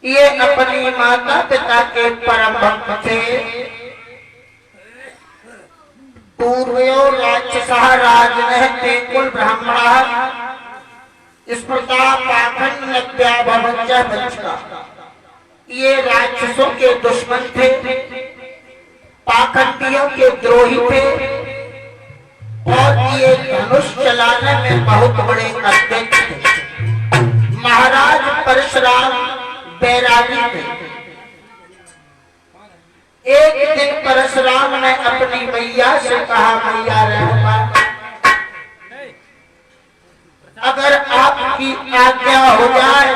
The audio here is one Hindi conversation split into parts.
ये अपनी माता पिता के परम भक्त थे। पूर्वयो राक्षसः राजनहते कुल ब्राह्मणः स्मृता पाखंड्यभवच्च बच्चा। ये राक्षसों के दुश्मन थे, पाखंडियों के द्रोही थे और ये धनुष चलाने में बहुत बड़े अद्भुत थे। महाराज परशुराम बैरागी थे। एक दिन परशुराम ने अपनी मैया से कहा, मैया रेणुका, अगर आपकी आज्ञा हो जाए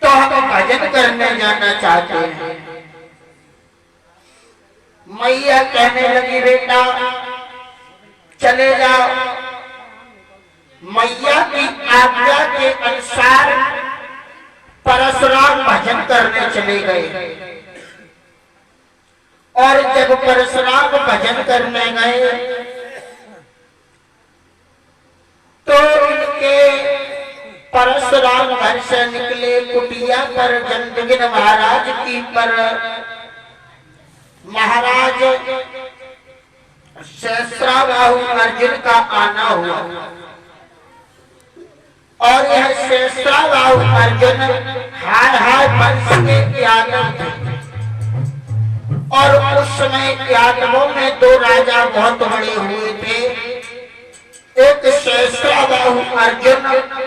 तो हम भजन करने जाना चाहते हैं। मैया कहने लगी, बेटा चले जाओ। मैया की आज्ञा के अनुसार परशुराम भजन करने चले गए और जब परशुराम भजन करने गए तो उनके परशुराम घर से निकले कुटिया पर जमदग्नि महाराज की पर महाराज सहस्राबाहु अर्जुन का आना हुआ और यह सहस्राबाहु अर्जुन हाय हाय वंश के यादव थे और उस समय यादवों में दो राजा बहुत बड़े हुए थे, एक सहस्राबाहु अर्जुन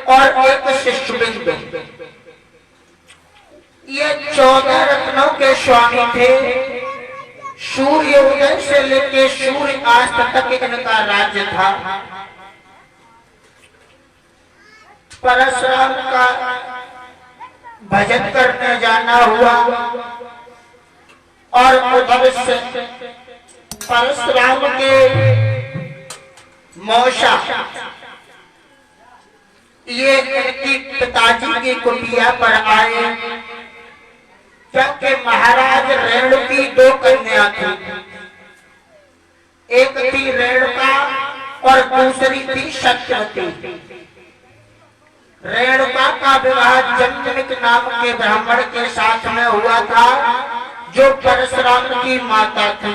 और एक शिशुबिंदु। ये 14 रत्नों के स्वामी थे। सूर्य उदय से लेकर सूर्य अस्त तक इनका राज्य था। परशुराम का भजन करने जाना हुआ और उधर से परशुराम के मौसा ये इनकी पिताजी की कुटिया पर आए, क्योंकि महाराज रेणु की 2 कन्या थी। एक थी रेणुका और दूसरी थी सत्यवती। रेणुका का विवाह जमदग्नि नाम के ब्राह्मण के साथ में हुआ था जो परशुराम की माता थी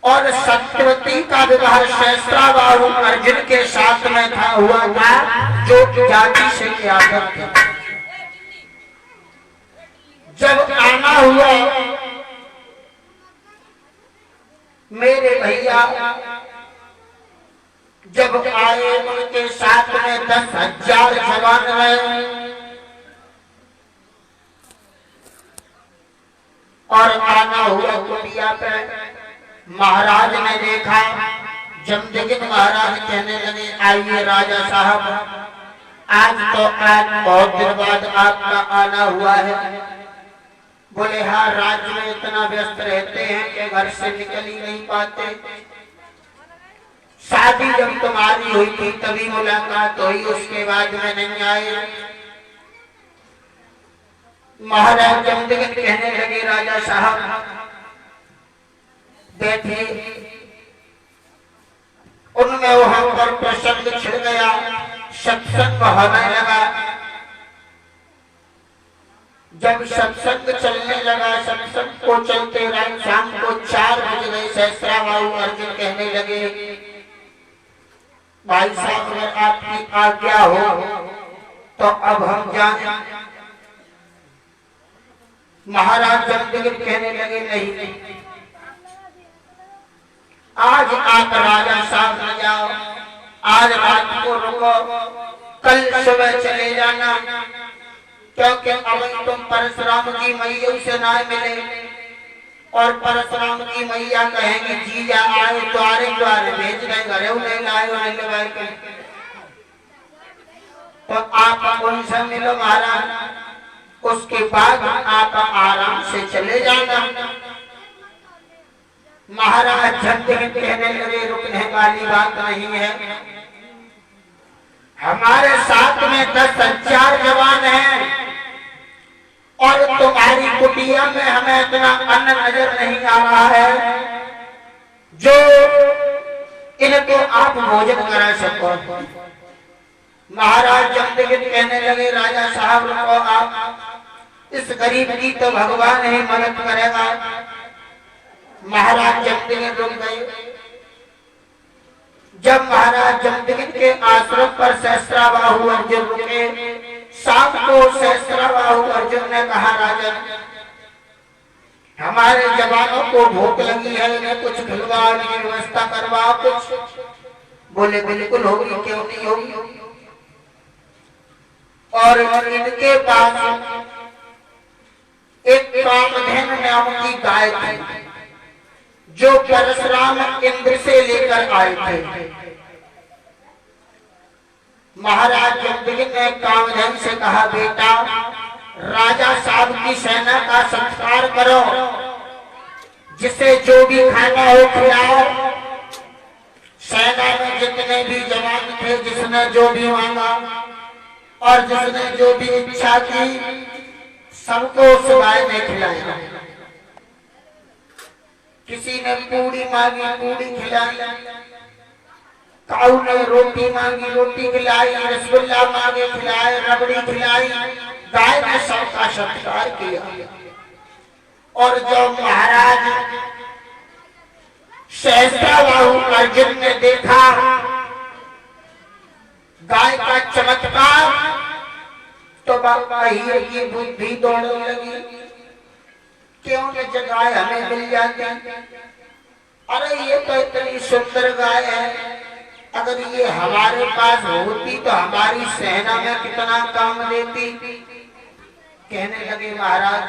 और सत्यवती का विवाह सहस्राबाहु अर्जुन के साथ में था हुआ था जो जाति से यादव थे। जब आना हुआ मेरे भैया जब आए उनके साथ में 10,000 जवान रहे और आना हुआ कुटिया पे महाराज ने देखा। जमदग्नि महाराज कहने लगे, आइए राजा साहब, आज बहुत दिन बाद आपका आना हुआ है। बोले, हाँ, राज्य में इतना व्यस्त रहते हैं कि घर से निकल ही नहीं पाते। शादी जब तुम्हारी हुई थी तभी मुलाकात हुई, उसके बाद में नहीं आए। महाराज जमदग्नि कहने लगे, राजा साहब बैठे। उनमें वहां पर प्रसंग छिड़ गया, सत्संग होने लगा। जब सत्संग चलने लगा, सत्संग को चलते रहे, शाम को 4 बज गए। सहस्राबाहु अर्जुन कहने लगे, भाई साहब अगर आपकी आज्ञा हो तो अब हम जाएं। महाराज जमदग्नि कहने लगे, नहीं, आज आप राजा साहब न जाओ, आज रात को रुको, कल सुबह चले जाना, क्योंकि अब तुम परशुराम की मैया से ना मिले और परशुराम की मैया कहेंगी जीजा आए द्वारे द्वारे भेज रहे, घरे नहीं लाए तो आप उनसे मिलो महाराज, उसके बाद आप आराम से चले जाना। महाराज जमदग्नि कहने लगे, रुकने वाली बात नहीं है, हमारे साथ में 10,000 जवान हैं और तुम्हारी कुटिया में हमें इतना अन्न नजर नहीं आ रहा है जो इनको आप भोजन करा सको। महाराज जमदग्नि कहने लगे राजा साहब रुको, आप इस गरीब की तो भगवान ही मदद करेगा। महाराज जमदग्नि रुक गए। जब महाराज जमदग्नि के आश्रम पर सहस्त्राबाहु अर्जुन रुके, शाम को सहस्त्राबाहु अर्जुन ने कहा राजन, हमारे जवानों को भूख लगी है, इन्हें कुछ खिलवाने की व्यवस्था करवाओ कुछ। बोले बिल्कुल होगी, क्यों नहीं होगी। और इनके पास एक कामधेनु नाम की गाय थी जो परशुराम इंद्र से लेकर आए थे। महाराज जमदग्नि ने कामधेनु से कहा बेटा, राजा साहब की सेना का संस्कार करो, जिसे जो भी खाना हो खिलाओ। सेना में जितने भी जवान थे, जिसने जो भी मांगा और जिसने जो भी इच्छा की, सबको उस गाय ने खिलाया। किसी ने पूरी मांगी, पूरी खिलाई। काऊ ने रोटी मांगी, रोटी खिलाई। रसगुल्ला मांगे, खिलाए। रबड़ी खिलाई। गाय ने सबका सत्कार किया। और जब महाराज सहस्त्राबाहु अर्जुन ने देखा गाय का चमत्कार, तो बाबा हीर की बुद्धि दौड़ने लगी, क्यों न गाय हमें मिल जाती। अरे ये तो इतनी सुंदर गाय है, अगर ये हमारे पास होती तो हमारी सेना में कितना काम देती। कहने लगे महाराज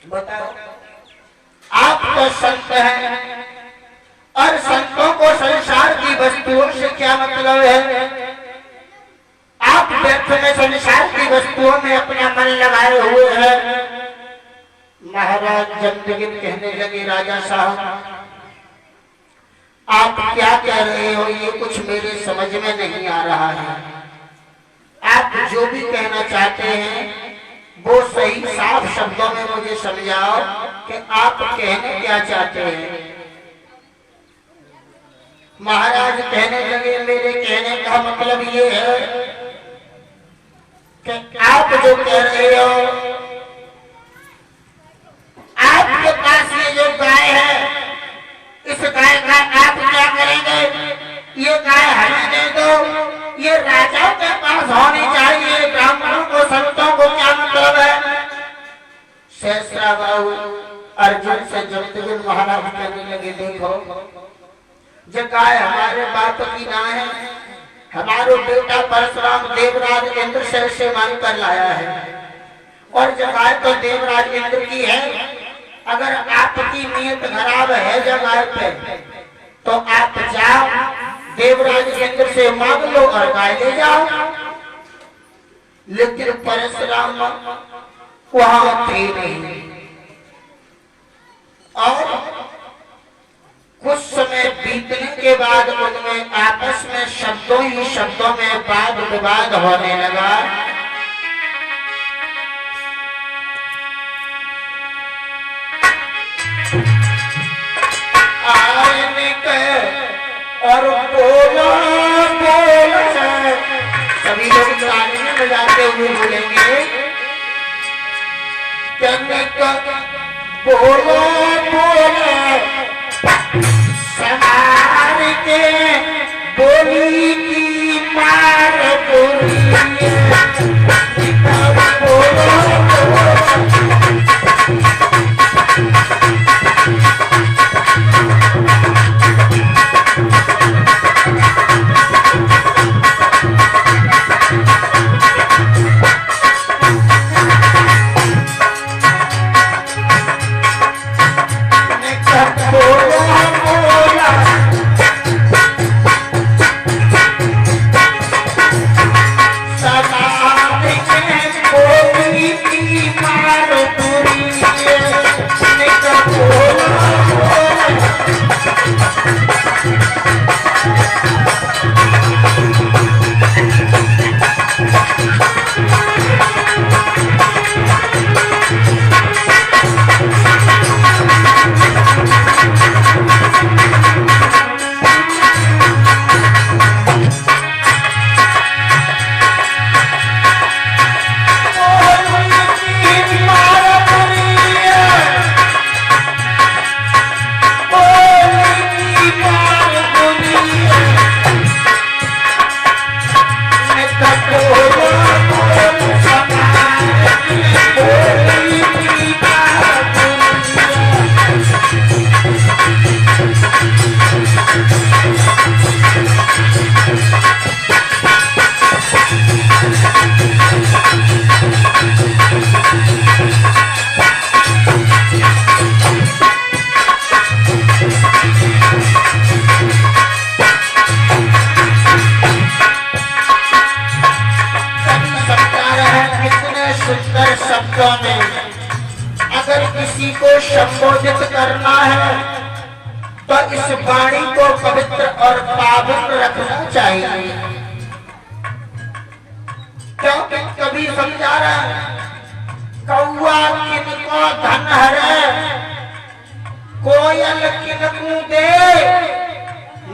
बताओ, आप तो संत हैं और संतों को संसार की वस्तुओं से क्या मतलब है। आप व्यर्थ में संसार की वस्तुओं में अपना मन लगाए हुए हैं। महाराज जमदग्नि कहने लगे राजा साहब, आप क्या कह रहे हो, ये कुछ मेरे समझ में नहीं आ रहा है। आप जो भी कहना चाहते हैं वो सही साफ शब्दों में मुझे समझाओ कि आप कहने क्या चाहते हैं। महाराज कहने लगे मेरे कहने का मतलब ये है कि आप जो कह रहे हो, आपके पास ये जो गाय है, इस गाय का आप क्या करेंगे। ये गाय हमें दे दो, ये राजाओं के पास होनी चाहिए, ब्राह्मणों को संतों को क्या मतलब है। सहस्त्राबाहु अर्जुन से जमदग्नि महाराज कहने लगे देखो, जो गाय हमारे बाप की ना है, हमारो बेटा परशुराम देवराज इंद्र से मांग कर लाया है। और जो गाय तो देवराज इंद्र की है, अगर आपकी नीयत खराब है जगह पे, तो आप जाओ देवराज इंद्र से मांग लो और गाय ले जाओ। लेकिन परशुराम वहां थे नहीं। और कुछ समय बीतने के बाद उनमें आपस में शब्दों ही शब्दों में वाद विवाद होने लगा। और बोलो बोलो, सभी लोग तालियां बजाते हुए बोलेंगे, बोलो बोलो समार के बोली की मार बोली। समार अगर किसी को संबोधित करना है तो इस वाणी को पवित्र और पावन रखना चाहिए। क्योंकि कभी समझा रहा कौआ किनको धन हरे, कोयल किनको दे,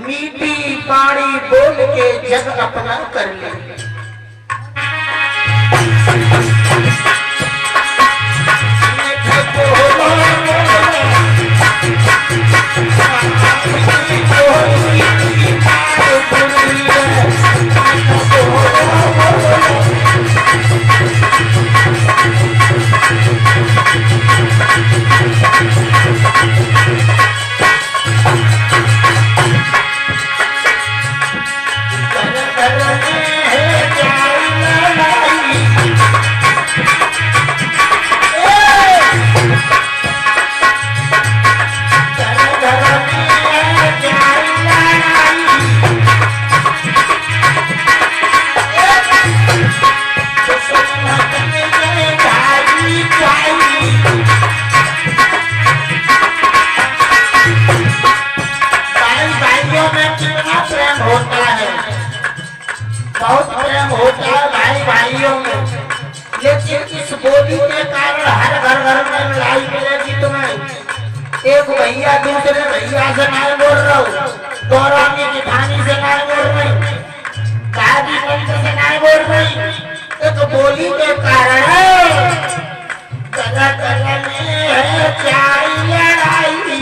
मीठी वाणी बोल के जग अपना कर ले। बहुत प्रेम होता है भाई भाइयों में, लेकिन इस बोली के कारण हर घर में लड़ाई मिलेगी तुम्हें। एक भैया दूसरे भैया से नहीं बोल रहा हूँ, दौरानी जिठानी से नहीं बोल रही, दादी बंद से नहीं बोल रही, एक बोली के कारण जगह जगह में है चाय लड़ाई।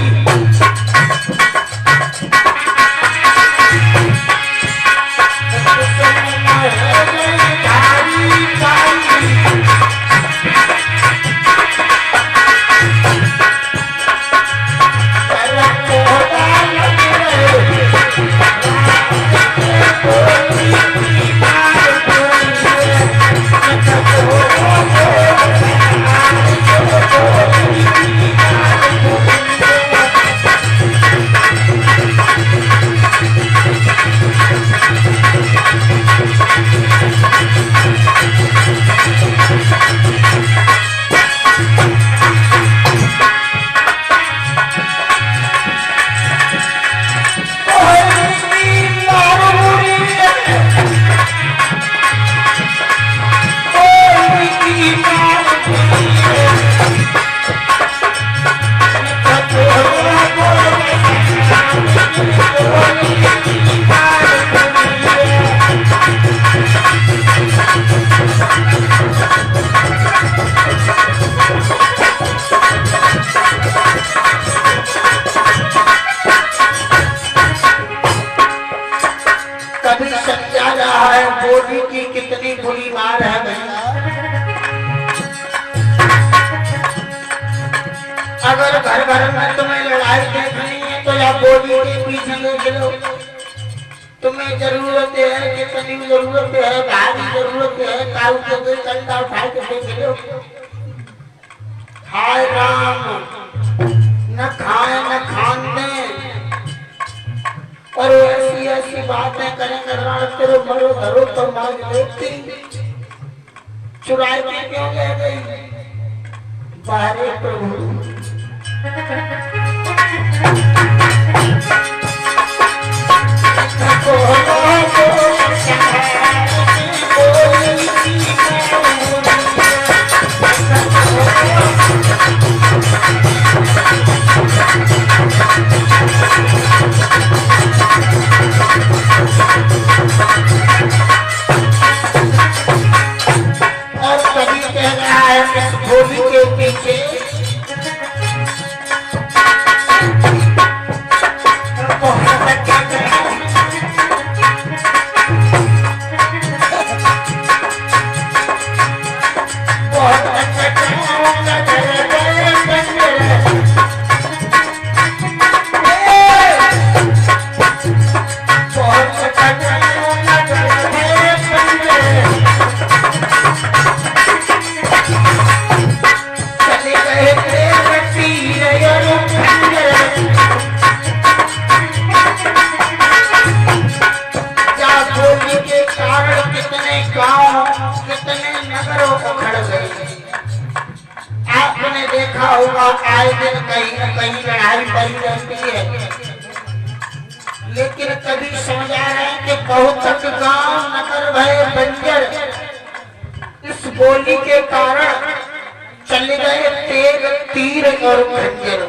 कभी समझा रहा है बोली की कितनी बुरी मार है भैया। अगर घर में तुम्हें लड़ाई देखनी है तो या बोली के पीछे देख लो। तुम्हें जरूरत है, कितनी जरूरत है, भारी जरूरत है, काल के कंधा उठा के देख लो। हाय राम न खाए न खान दे, और ऐसी ऐसी बातें करेंगे तेरे मरो धरो तो मांग लेती, चुराई में क्यों ले गई बाहरे प्रभु। और कभी कह रहा है भोली के पीछे कितने नगर उखड़ गए। आपने देखा होगा आए दिन कहीं न कहीं लड़ाई पड़ी रहती है, लेकिन कभी समझा रहे कि बहुत गांव नगर भय बंजर इस बोली के कारण चले गए तेग तीर और खंजर।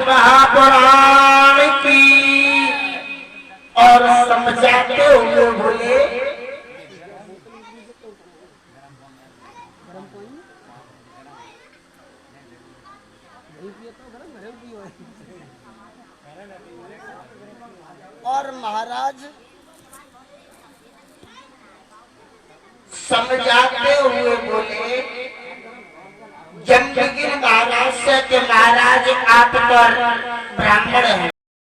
महापुराण की और समझाते हुए बोले और महाराज समझाते हुए बोले जमदग्नि महाराज से कि महाराज आप पर ब्राह्मण हैं।